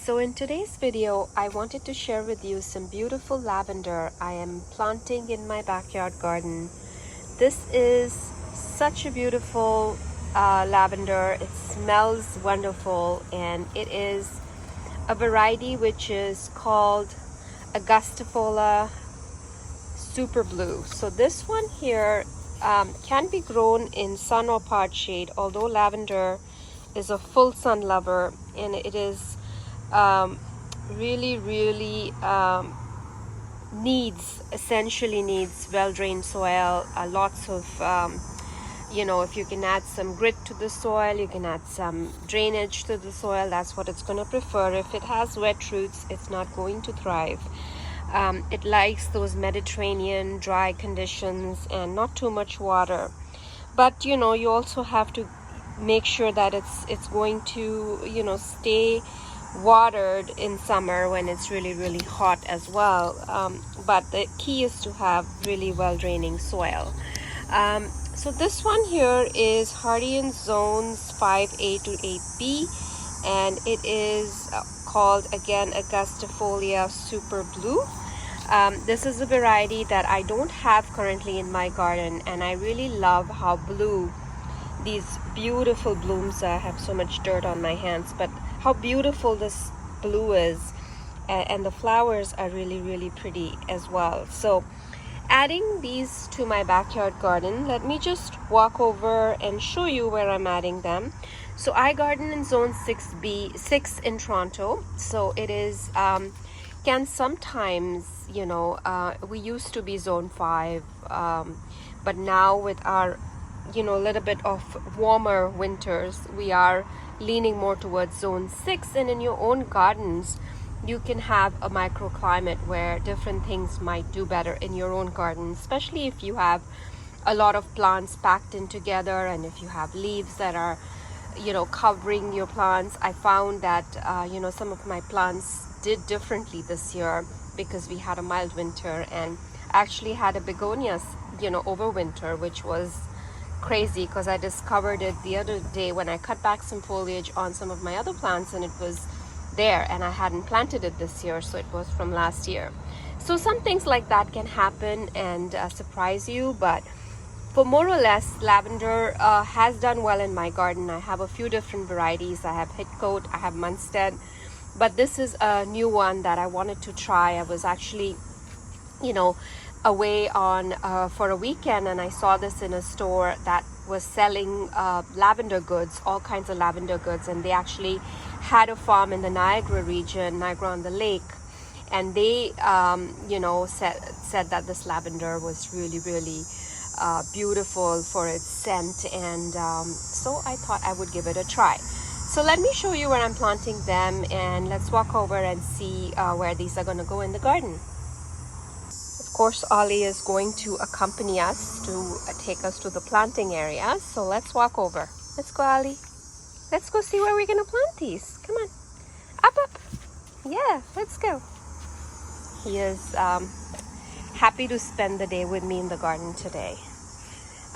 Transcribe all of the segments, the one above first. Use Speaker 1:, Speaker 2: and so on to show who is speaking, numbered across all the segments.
Speaker 1: So in today's video, I wanted to share with you some beautiful lavender I am planting in my backyard garden. This is such a beautiful lavender. It smells wonderful, and it is a variety which is called Augustifolia SuperBlue. So this one here can be grown in sun or part shade, although lavender is a full sun lover, and it is really essentially needs well-drained soil, lots of if you can add some grit to the soil, you can add some drainage to the soil, that's what it's going to prefer. If it has wet roots, it's not going to thrive. It likes those Mediterranean dry conditions and not too much water, but you also have to make sure that it's going to stay watered in summer when it's really hot as well. But the key is to have really well draining soil. So this one here is hardy in zones 5A to 8B, and it is called again Augustifolia SuperBlue. This is a variety that I don't have currently in my garden, and I really love how blue these beautiful blooms are. I have so much dirt on my hands, but how beautiful this blue is, and the flowers are really pretty as well. So adding these to my backyard garden, let me just walk over and show you where I'm adding them. So I garden in zone 6 in Toronto, so it is can sometimes we used to be zone 5, but now with our little bit of warmer winters, we are leaning more towards zone 6. And in your own gardens, you can have a microclimate where different things might do better in your own garden, especially if you have a lot of plants packed in together, and if you have leaves that are covering your plants. I found that some of my plants did differently this year because we had a mild winter, and actually had a begonias over winter, which was crazy because I discovered it the other day when I cut back some foliage on some of my other plants, and it was there, and I hadn't planted it this year, so it was from last year. So some things like that can happen and surprise you, but for more or less, lavender has done well in my garden. I have a few different varieties. I have Hitcoat, I have Munstead, but this is a new one that I wanted to try. I was actually away on for a weekend, and I saw this in a store that was selling lavender goods, all kinds of lavender goods, and they actually had a farm in the Niagara region, Niagara on the lake, and they said that this lavender was really beautiful for its scent, and so I thought I would give it a try. So let me show you where I'm planting them, and let's walk over and see where these are going to go in the garden. Of course, Ollie is going to accompany us to take us to the planting area. So let's walk over. Let's go, Ollie. Let's go see where we're going to plant these. Come on. Up. Yeah, let's go. He is happy to spend the day with me in the garden today.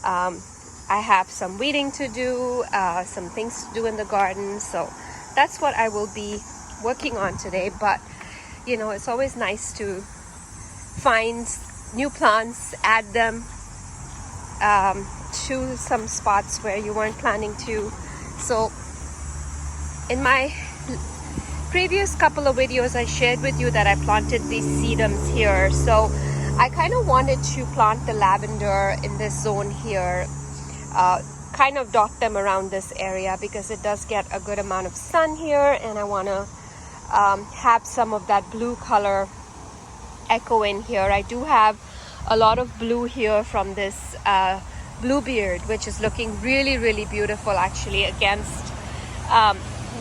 Speaker 1: I have some weeding to do, some things to do in the garden. So that's what I will be working on today. But, it's always nice to find new plants, add them to some spots where you weren't planning to. So in my previous couple of videos, I shared with you that I planted these sedums here. So I kind of wanted to plant the lavender in this zone here, kind of dot them around this area because it does get a good amount of sun here, and I want to have some of that blue color echo in here. I do have a lot of blue here from this bluebeard, which is looking really beautiful actually against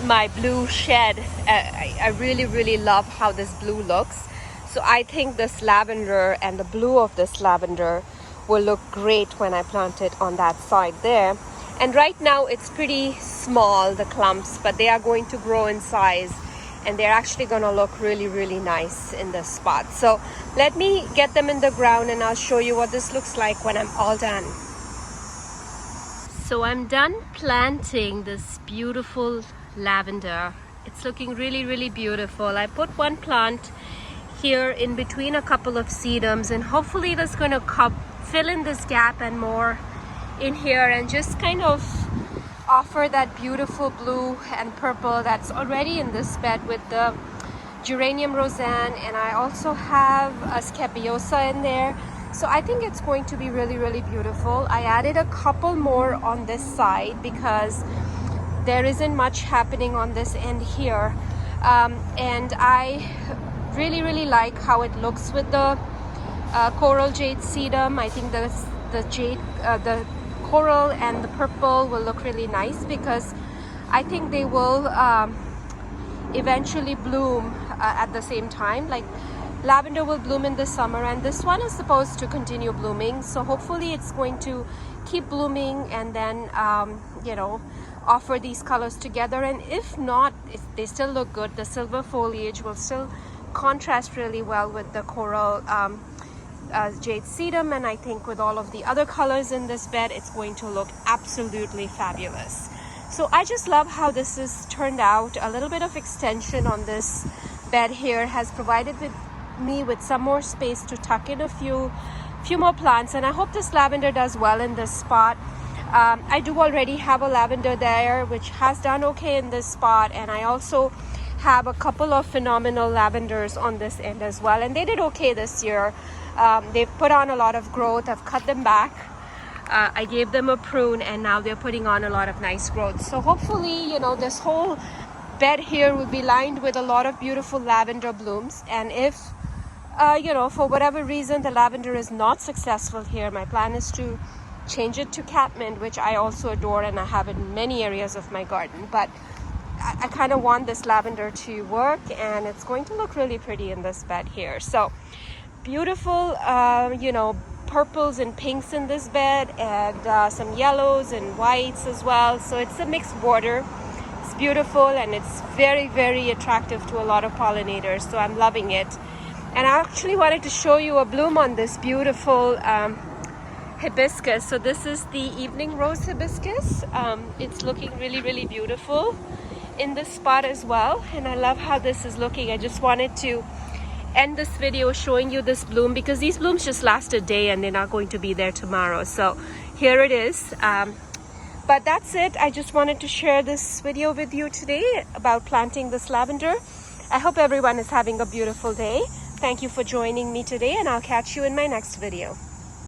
Speaker 1: my blue shed. I really love how this blue looks. So I think this lavender and the blue of this lavender will look great when I plant it on that side there. And right now it's pretty small, the clumps, but they are going to grow in size, and they're actually going to look really nice in this spot. So let me get them in the ground, and I'll show you what this looks like when I'm all done. So I'm done planting this beautiful lavender It's looking really, really beautiful. I put one plant here in between a couple of sedums, and hopefully that's going to fill in this gap and more in here, and just kind of offer that beautiful blue and purple that's already in this bed with the geranium roseanne. And I also have a scabiosa in there, so I think it's going to be really, really beautiful. I added a couple more on this side because there isn't much happening on this end here, and I really, really like how it looks with the coral jade sedum. I think the coral and the purple will look really nice, because I think they will eventually bloom at the same time. Like lavender will bloom in the summer, and this one is supposed to continue blooming, so hopefully it's going to keep blooming and then you know, offer these colors together. And if not, if they still look good, the silver foliage will still contrast really well with the coral jade sedum, and I think with all of the other colors in this bed, it's going to look absolutely fabulous. So I just love how this has turned out. A little bit of extension on this bed here has provided me with some more space to tuck in a few more plants, and I hope this lavender does well in this spot. I do already have a lavender there which has done okay in this spot, and I also have a couple of phenomenal lavenders on this end as well, and they did okay this year. They've put on a lot of growth. I've cut them back. I gave them a prune, and now they're putting on a lot of nice growth. So hopefully, you know, this whole bed here will be lined with a lot of beautiful lavender blooms. And if you know, for whatever reason the lavender is not successful here, my plan is to change it to catmint, which I also adore and I have in many areas of my garden. But I kind of want this lavender to work, and it's going to look really pretty in this bed here. So beautiful, you know, purples and pinks in this bed, and some yellows and whites as well. So it's a mixed border. It's beautiful, and it's very, very attractive to a lot of pollinators, so I'm loving it. And I actually wanted to show you a bloom on this beautiful hibiscus. So this is the evening rose hibiscus. It's looking really, really beautiful in this spot as well, and I love how this is looking. I just wanted to end this video showing you this bloom, because these blooms just last a day and they're not going to be there tomorrow. So here it is. But that's it. I just wanted to share this video with you today about planting this lavender. I hope everyone is having a beautiful day. Thank you for joining me today, and I'll catch you in my next video.